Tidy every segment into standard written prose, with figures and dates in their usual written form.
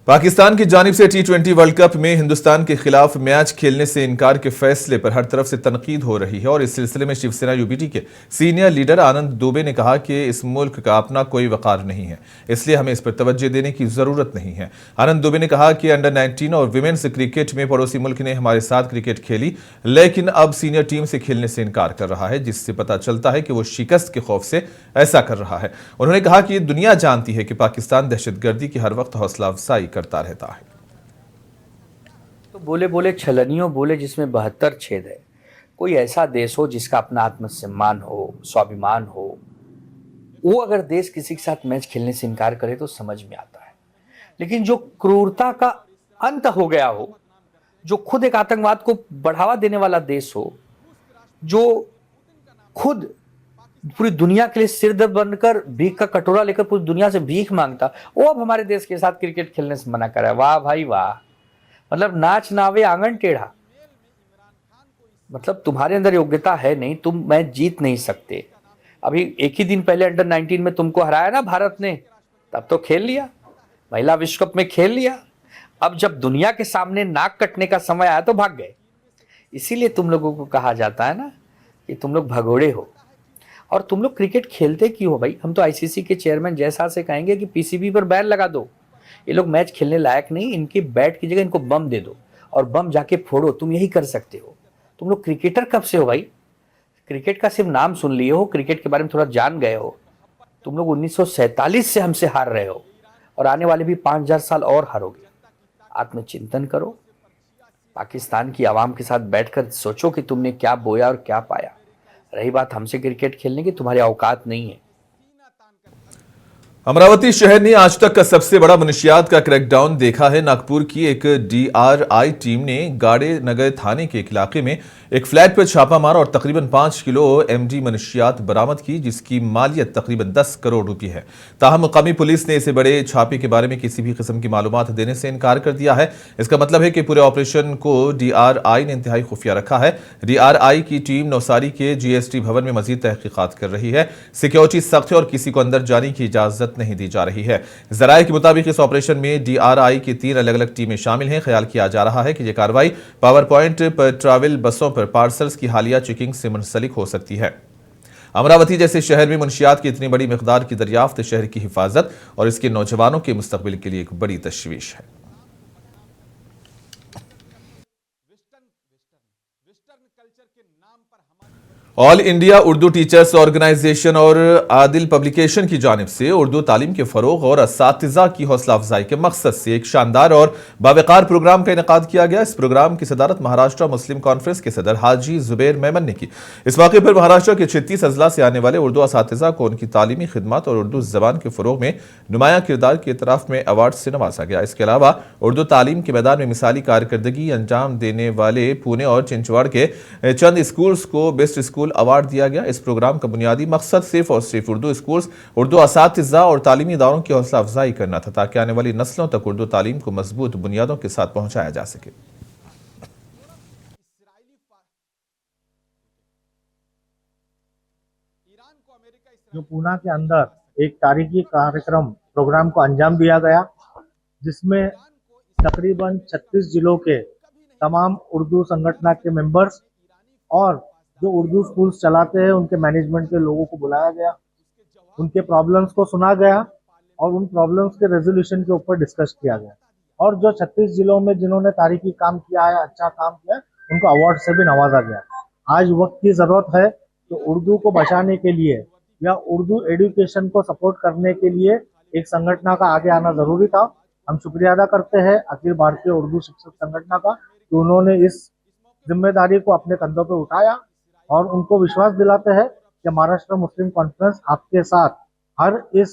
पाकिस्तान की जानिब से T20 वर्ल्ड कप में हिंदुस्तान के खिलाफ मैच खेलने से इनकार के फैसले पर हर तरफ से तनकीद हो रही है और इस सिलसिले में शिवसेना यूबीटी के सीनियर लीडर आनंद दुबे ने कहा कि इस मुल्क का अपना कोई वकार नहीं है, इसलिए हमें इस पर तवज्जो देने की जरूरत नहीं है। आनंद दुबे ने कहा कि अंडर 19 और विमेन्स क्रिकेट में पड़ोसी मुल्क ने हमारे साथ क्रिकेट खेली, लेकिन अब सीनियर टीम से खेलने से इनकार कर रहा है, जिससे पता चलता है कि वो शिकस्त के खौफ से ऐसा कर रहा है। उन्होंने कहा कि दुनिया जानती है कि पाकिस्तान दहशतगर्दी की हर वक्त हौसला अफजाई करता रहता है। तो बोले बोले छलनियों बोले जिसमें 72 छेद है। कोई ऐसा देश हो जिसका अपना आत्मसम्मान हो, स्वाभिमान हो, वो अगर देश किसी के साथ मैच खेलने से इनकार करे तो समझ में आता है। लेकिन जो क्रूरता का अंत हो गया हो, जो खुद एक आतंकवाद को बढ़ावा देने वाला देश हो, जो खुद पूरी दुनिया के लिए सिरदर्द बनकर भीख का कटोरा लेकर पूरी दुनिया से भीख मांगता, वो अब हमारे देश के साथ क्रिकेट खेलने से मना कर रहा है। वाह भाई वाह, मतलब नाच नावे आंगन टेढ़ा। मतलब तुम्हारे अंदर योग्यता है नहीं, तुम मैच जीत नहीं सकते। अभी एक ही दिन पहले अंडर 19 में तुमको हराया ना भारत ने, तब तो खेल लिया, महिला विश्व कप में खेल लिया। अब जब दुनिया के सामने नाक कटने का समय आया तो भाग गए। इसीलिए तुम लोगों को कहा जाता है ना कि तुम लोग भगोड़े हो। और तुम लोग क्रिकेट खेलते क्यों हो भाई? हम तो आईसीसी के चेयरमैन जयशाह से कहेंगे कि पीसीबी पर बैन लगा दो। ये लोग मैच खेलने लायक नहीं, इनके बैट की जगह इनको बम दे दो और बम जाके फोड़ो। तुम यही कर सकते हो। तुम लोग क्रिकेटर कब से हो भाई? क्रिकेट का सिर्फ नाम सुन लिए हो, क्रिकेट के बारे में थोड़ा जान गए हो। तुम लोग 1947 से हमसे हार रहे हो और आने वाले भी 5000 साल और हारोगे। आत्मचिंतन करो, पाकिस्तान की आवाम के साथ बैठकर सोचो कि तुमने क्या बोया और क्या पाया। रही बात हमसे क्रिकेट खेलने की, तुम्हारी औकात नहीं है। अमरावती शहर ने आज तक का सबसे बड़ा मनशियात का क्रैकडाउन देखा है। नागपुर की एक डीआरआई टीम ने गाड़े नगर थाने के एक इलाके में एक फ्लैट पर छापा मारा और तकरीबन 5 किलो एमडी मनशियात बरामद की, जिसकी मालियत तकरीबन 10 करोड़ रुपए है। ताहम मुकामी पुलिस ने इस बड़े छापे के बारे में किसी भी किस्म की मालूमात देने से इनकार कर दिया है। इसका मतलब है कि पूरे ऑपरेशन को डीआरआई ने इंतहाई खुफिया रखा है। डीआरआई की टीम नौसारी के जीएसटी भवन में मजीद तहकीकात कर रही है। सिक्योरिटी सख्त है और किसी को अंदर जाने की इजाजत नहीं दी जा रही है। जराये के मुताबिक इस ऑपरेशन में डीआरआई की 3 अलग अलग टीमें शामिल हैं। ख्याल किया जा रहा है कि यह कार्रवाई पावर पॉइंट पर ट्रैवल बसों पर पार्सल्स की हालिया चेकिंग से मुंसलिक हो सकती है। अमरावती जैसे शहर में मुंशियात की इतनी बड़ी मिकदार की दरियाफ्त शहर की हिफाजत और इसके नौजवानों के मुस्तकबिल के लिए एक बड़ी तशवीश है। All India Urdu teachers organisation और आदिल पब्लिकेशन की जानिब से उर्दू तालीम के फरोग और असातिज़ा की हौसला अफजाई के मकसद से एक शानदार और बावकार प्रोग्राम का इनेकाद किया गया। इस प्रोग्राम की सदारत महाराष्ट्र मुस्लिम कॉन्फ्रेंस के सदर हाजी जुबैर मेमन ने की। इस मौके पर महाराष्ट्र के 36 अजला से आने वाले उर्दू असातिज़ा को उनकी तालीमी खिदमत और उर्दू जबान के फरोग में नुमाया किरदार की तरफ में अवार्ड से नवाजा गया। इसके अलावा उर्दू तालीम के मैदान में मिसाली कारकर्दगी अंजाम देने वाले पुणे और चिंचवाड़ के चंद स्कूल्स को बेस्ट स्कूल अवार्ड दिया गया। इस प्रोग्राम का बुनियादी मकसद सिर्फ और सिर्फ उर्दू स्कूल्स, उर्दू असातिज़ा और तालीमी इदारों की हौसला अफजाई करना था, ताकि आने वाली नस्लों तक उर्दू तालीम को मजबूत बुनियादों के साथ पहुंचाया जा सके। जो पूना के अंदर एक तारीखी कार्यक्रम प्रोग्राम को अंजाम दिया गया, जिसमें तकरीबन 36 जिलों के तमाम उर्दू संगठन के मेंबर्स और जो उर्दू स्कूल्स चलाते हैं उनके मैनेजमेंट के लोगों को बुलाया गया, उनके प्रॉब्लम्स को सुना गया और उन प्रॉब्लम्स के रेजोल्यूशन के ऊपर डिस्कस किया गया। और जो 36 जिलों में जिन्होंने तारीखी काम किया है, अच्छा काम किया, उनको अवार्ड से भी नवाजा गया। आज वक्त की ज़रूरत है तो उर्दू को बचाने के लिए या उर्दू एजुकेशन को सपोर्ट करने के लिए एक संगठन का आगे आना ज़रूरी था। हम शुक्रिया अदा करते हैं अखिल भारतीय उर्दू शिक्षक संगठन का कि उन्होंने इस जिम्मेदारी को अपने कंधों पर उठाया और उनको विश्वास दिलाते हैं कि महाराष्ट्र मुस्लिम कॉन्फ्रेंस आपके साथ हर इस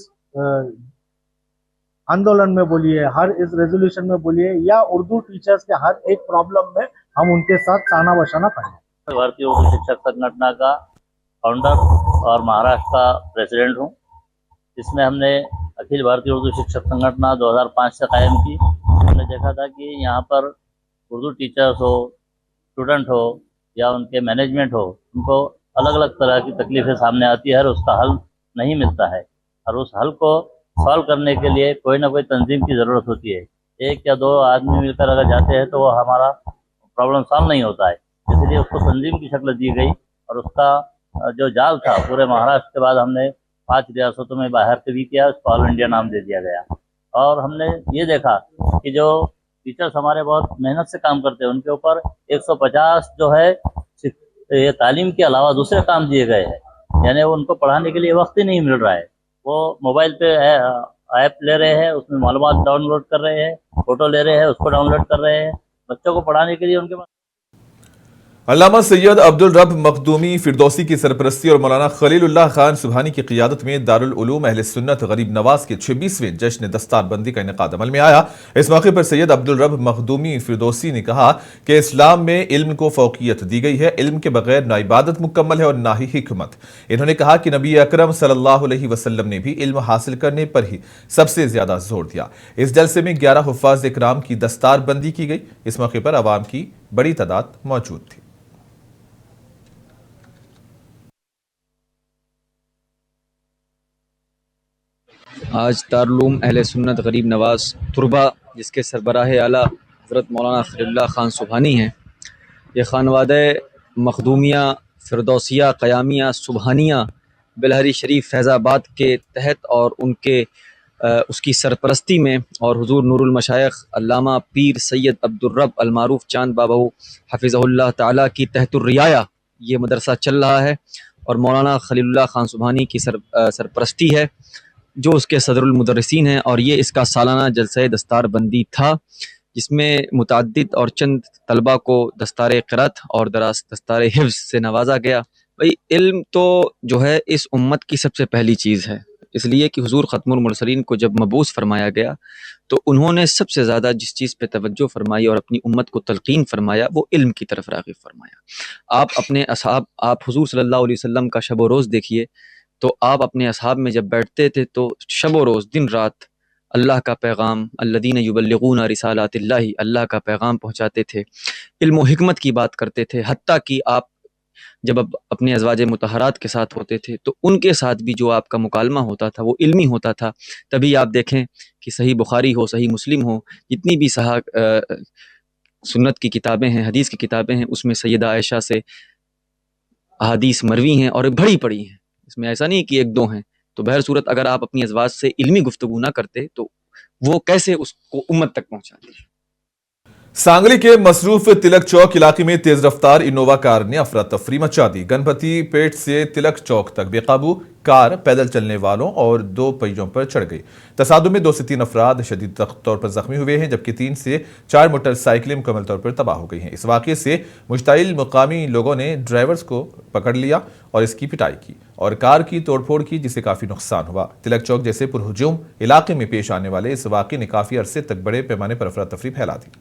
आंदोलन में बोलिए, हर इस रेजोल्यूशन में बोलिए या उर्दू टीचर्स के हर एक प्रॉब्लम में हम उनके साथ ताना बशाना करें। भारतीय उर्दू शिक्षक संगठन का फाउंडर और महाराष्ट्र का प्रेसिडेंट हूँ। इसमें हमने अखिल भारतीय उर्दू शिक्षक संगठन 2005 से कायम की। हमने देखा था कि यहाँ पर उर्दू टीचर्स हो, स्टूडेंट हो या उनके मैनेजमेंट हो, उनको अलग अलग तरह की तकलीफें सामने आती है और उसका हल नहीं मिलता है। और उस हल को सॉल्व करने के लिए कोई ना कोई तंजीम की ज़रूरत होती है। एक या दो आदमी मिलकर अगर जाते हैं तो वो हमारा प्रॉब्लम सॉल्व नहीं होता है। इसलिए उसको तंजीम की शक्ल दी गई और उसका जो जाल था पूरे महाराष्ट्र के बाद हमने 5 रियासतों में बाहर से भी किया, उसको ऑल इंडिया नाम दे दिया गया। और हमने ये देखा कि जो टीचर्स हमारे बहुत मेहनत से काम करते हैं उनके ऊपर 150 जो है ये तालीम के अलावा दूसरे काम दिए गए हैं, यानी वो उनको पढ़ाने के लिए वक्त ही नहीं मिल रहा है। वो मोबाइल पे ऐप ले रहे हैं, उसमें मालूमात डाउनलोड कर रहे हैं, फोटो ले रहे हैं, उसको डाउनलोड कर रहे हैं। बच्चों को पढ़ाने के लिए उनके पास अल्लामा सैयद अब्दुल रब मखदूमी फिरदौसी की सरपरस्ती और मौलाना खलीलुल्लाह खान सुबहानी की क़ियादत में दारुल उलूम अहले सुन्नत गरीब नवाज के 26वें जश्न दस्तारबंदी का इनेकाद अमल में आया। इस मौके पर सैयद अब्दुल रब मखदूमी फिरदौसी ने कहा कि इस्लाम में इल्म को फौकियत दी गई है, इल्म के बगैर ना इबादत मुकम्मल है और ना ही हिकमत। इन्होंने कहा कि नबी अकरम सल्लल्लाहु अलैहि वसल्लम ने भी इल्म हासिल करने पर ही सबसे ज्यादा जोर दिया। इस जलसे में 11 हुफ्फाज इकराम की दस्तारबंदी की गई। इस मौके पर अवाम की बड़ी तादाद मौजूद थी। आज दारुल अहले सुन्नत गरीब नवाज तुरबा, जिसके सरबराह आला हज़रत मौलाना खलीलुल्लाह खान सुबहानी हैं, ये खानवादे मखदूमिया फिरदौसिया क़यामिया सुबहानिया बिलहरी शरीफ फैज़ाबाद के तहत और उनके उसकी सरपरस्ती में और हुज़ूर नूरुल मशाइख अल्लामा पीर सैयद अब्दुल रब अलमारूफ चांद बाबू हफ़िज़हुल्लाह ताला की तहतुर रियाया ये मदरसा चल रहा है और मौलाना खलीलुल्लाह खान सुबहानी की सरपरस्ती है, जो उसके सदरुल मुदर्रिसीन हैं। और ये इसका सालाना जलसा दस्तारबंदी था, जिसमें मुतअद्दिद और चंद तलबा को दस्तार क़िरात और दस्तार हिफ्ज़ से नवाजा गया। भाई इल्म तो जो है इस उम्मत की सबसे पहली चीज़ है, इसलिए कि हुज़ूर ख़त्मुल मुरसलीन को जब मबूस फरमाया गया तो उन्होंने सबसे ज़्यादा जिस चीज़ पे तवज्जो फरमाई और अपनी उम्मत को तलक़ीन फरमाया वो इल्म की तरफ राग़िब फरमाया। आप अपने असहाब, आप हुज़ूर सल्लल्लाहु अलैहि वसल्लम का शब व रोज़ देखिए, तो आप अपने असहाब में जब बैठते थे तो शब व रोज़ दिन रात अल्लाह का पैगाम, अल्लज़ीना युबल्लिगूना रिसालातिल्लाहि, अल्लाह का पैगाम पहुँचाते थे, इल्म व हिकमत की बात करते थे। हत्ता कि आप जब अपने अज़वाज मुतहरात के साथ होते थे तो उनके साथ भी जो आपका मुकालमा होता था वो इल्मी होता था। तभी आप देखें कि सही बुखारी हो, सही मुस्लिम हो, जितनी भी सुन्नत की किताबें हैं, हदीस की किताबें हैं, उसमें सैयदा आयशा से अहादीस मरवी हैं और भरी पड़ी हैं। इसमें ऐसा नहीं कि एक दो हैं। तो बहर सूरत अगर आप अपनी अज़वाज से इल्मी गुफ्तगू ना करते तो वो कैसे उसको उम्मत तक पहुँचाते। सांगली के मसरूफ तिलक चौक इलाके में तेज रफ्तार इनोवा कार ने अफरा तफरी मचा दी। गणपति पेट से तिलक चौक तक बेकाबू कार पैदल चलने वालों और 2 पहियों पर चढ़ गई। तसादुम में 2 से 3 अफराद शदीद तौर पर जख्मी हुए हैं, जबकि 3 से 4 मोटरसाइकिलें मुकम्मल तौर पर तबाह हो गई हैं। इस वाक़े से मुश्ताइल मुकामी लोगों ने ड्राइवर्स को पकड़ लिया और इसकी पिटाई की और कार की तोड़फोड़ की, जिससे काफ़ी नुकसान हुआ। तिलक चौक जैसे पुरहुजूम इलाके में पेश आने वाले इस वाक़े ने काफ़ी अरसे तक बड़े पैमाने पर अफरा तफरी फैला दी।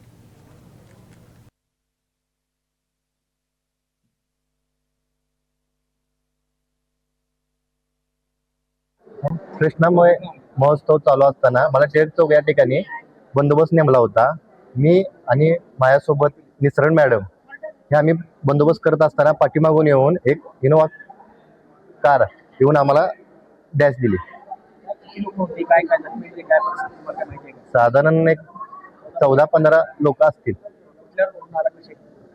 कृष्णामय महोत्सव चालू असताना मला टिळक चौक या ठिकाणी बंदोबस्त नेमला होता। मी आणि माझ्यासोबत निसरण मॅडम हे आम्ही बंदोबस्त करत असताना पाठीमागून येऊन एक इनोवा कार येऊन आम्हाला डॅश दिली। साधारण एक 14-15 लोक असतील।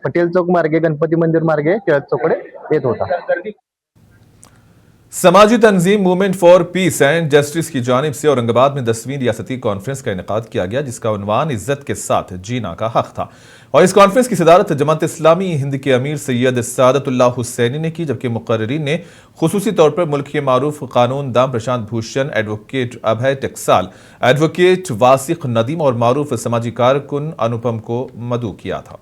पटेल चौक मार्गे, गणपती मंदिर मार्गे टिळक चौकडे येत होता। समाजी तंजीम movement for peace and justice की जानिब से औरंगाबाद में 10वीं रियासती कॉन्फ्रेंस का इनेकाद किया गया, जिसका उन्वान इज्जत के साथ जीना का हक था। और इस कॉन्फ्रेंस की सदारत जमात इस्लामी हिंद के अमीर सैयद सादतुल्लाह हुसैनी ने की, जबकि मुकर्रिरीन ने खुसूसी तौर पर मुल्क के मारूफ कानून दाम प्रशांत भूषण, एडवोकेट अभय टेक्साल, एडवोकेट वासिक नदीम और मारूफ समाजी कारकुन अनुपम को मदऊ किया था।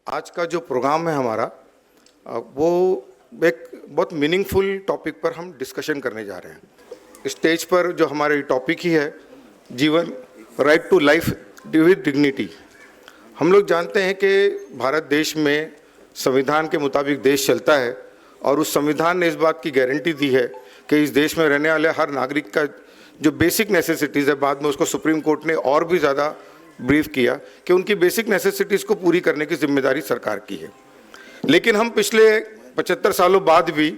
आज का जो प्रोग्राम है हमारा वो एक बहुत मीनिंगफुल टॉपिक पर हम डिस्कशन करने जा रहे हैं। स्टेज पर जो हमारा टॉपिक ही है जीवन, right to life with dignity. हम लोग जानते हैं कि भारत देश में संविधान के मुताबिक देश चलता है और उस संविधान ने इस बात की गारंटी दी है कि इस देश में रहने वाले हर नागरिक का जो बेसिक नेसेसिटीज़ है, बाद में उसको सुप्रीम कोर्ट ने और भी ज़्यादा ब्रीफ किया कि उनकी बेसिक नेसेसिटीज़ को पूरी करने की जिम्मेदारी सरकार की है। लेकिन हम पिछले 75 सालों बाद भी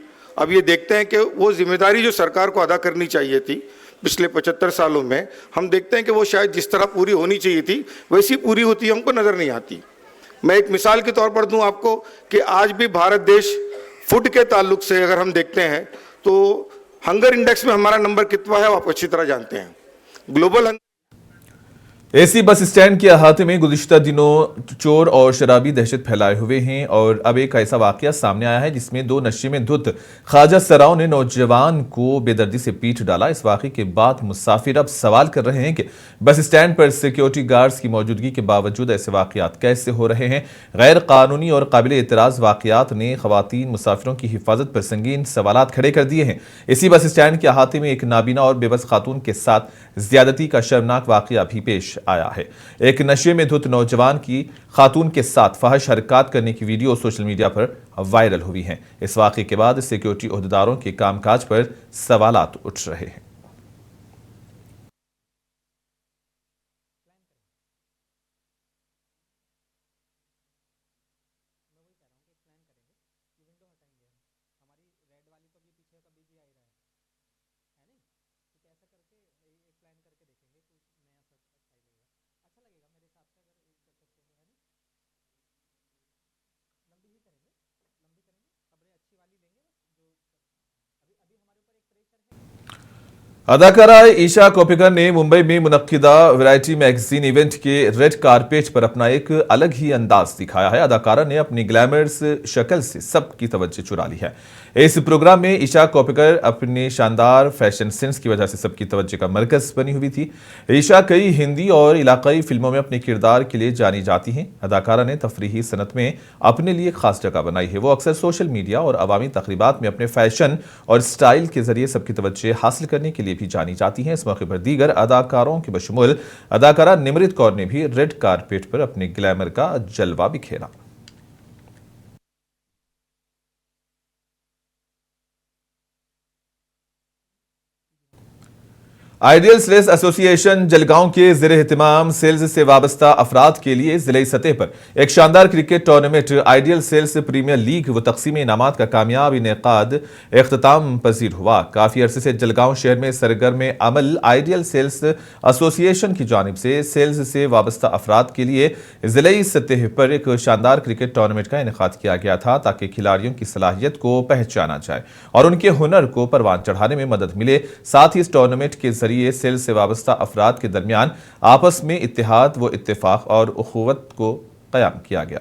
अब ये देखते हैं कि वो जिम्मेदारी जो सरकार को अदा करनी चाहिए थी पिछले 75 सालों में, हम देखते हैं कि वो शायद जिस तरह पूरी होनी चाहिए थी वैसी पूरी होती हमको नज़र नहीं आती। मैं एक मिसाल के तौर पर दूं आपको कि आज भी भारत देश फूड के ताल्लुक से अगर हम देखते हैं तो हंगर इंडेक्स में हमारा नंबर कितना है आप अच्छी तरह जानते हैं। ग्लोबल एसी बस स्टैंड के अहाते में गुज़िश्ता दिनों चोर और शराबी दहशत फैलाए हुए हैं और अब एक ऐसा वाकया सामने आया है जिसमें दो नशे में धुत ख्वाजा सराओं ने नौजवान को बेदर्दी से पीट डाला। इस वाकये के बाद मुसाफिर अब सवाल कर रहे हैं कि बस स्टैंड पर सिक्योरिटी गार्ड्स की मौजूदगी के बावजूद ऐसे वाकयात कैसे हो रहे हैं। गैर कानूनी और काबिल एतराज वाकयात ने खवातीन मुसाफिरों की हिफाजत पर संगीन सवालात खड़े कर दिए हैं। इसी बस स्टैंड के अहाते में एक नाबीना और बेबस खातून के साथ ज्यादती का शर्मनाक वाकया भी पेश आया है। एक नशे में धुत नौजवान की खातून के साथ फहश हरकत करने की वीडियो सोशल मीडिया पर वायरल हुई है। इस वाकये के बाद सिक्योरिटी ओहदेदारों के कामकाज पर सवालात उठ रहे हैं। अदाकारा ईशा कोप्पिकर ने मुंबई में मुनक्किदा वैरायटी मैगजीन इवेंट के रेड कारपेट पर अपना एक अलग ही अंदाज दिखाया है। अदाकारा ने अपनी ग्लैमरस शक्ल से सबकी तवज्जो चुरा ली है। इस प्रोग्राम में ईशा कोप्पिकर अपने शानदार फैशन सेंस की वजह से सबकी तवज्जो का मरकज बनी हुई थी। ईशा कई हिंदी और इलाकाई फिल्मों में अपने किरदार के लिए जानी जाती हैं। अदाकारा ने तफरीही सनत में अपने लिए खास जगह बनाई है। वो अक्सर सोशल मीडिया और अवामी तकरीबात में अपने फैशन और स्टाइल के जरिए सबकी तवज्जो हासिल करने के लिए भी जानी जाती हैं। इस मौके पर दीगर अदाकारों के बशमूल अदाकारा निमृत कौर ने भी रेड कारपेट पर अपने ग्लैमर का जलवा बिखेरा। आइडियल सेल्स एसोसिएशन जलगांव के ज़ेरे एहतमाम सेल्स से वाबस्ता अफराद के लिए जिले सतह पर एक शानदार cricket tournament ideal sales premier league व तकसीम इनामात का कामयाब इनेकाद इख्तिताम पजीर हुआ। काफ़ी अरसे से जलगांव शहर में सरगर्म अमल आइडियल सेल्स एसोसिएशन की जानिब से सेल्स से वाबस्ता अफराद के लिए जिले सतह पर एक शानदार क्रिकेट टूर्नामेंट का इनेकाद किया गया था ताकि खिलाड़ियों की सलाहियत को पहचाना जाए और उनके हुनर को परवान चढ़ाने में मदद मिले। साथ ही इस टूर्नामेंट के जरिए सेल्स से वाबस्ता अफराद के दरमियान आपस में इत्तेहाद व इत्तेफाक और उखुवत को क़याम किया गया।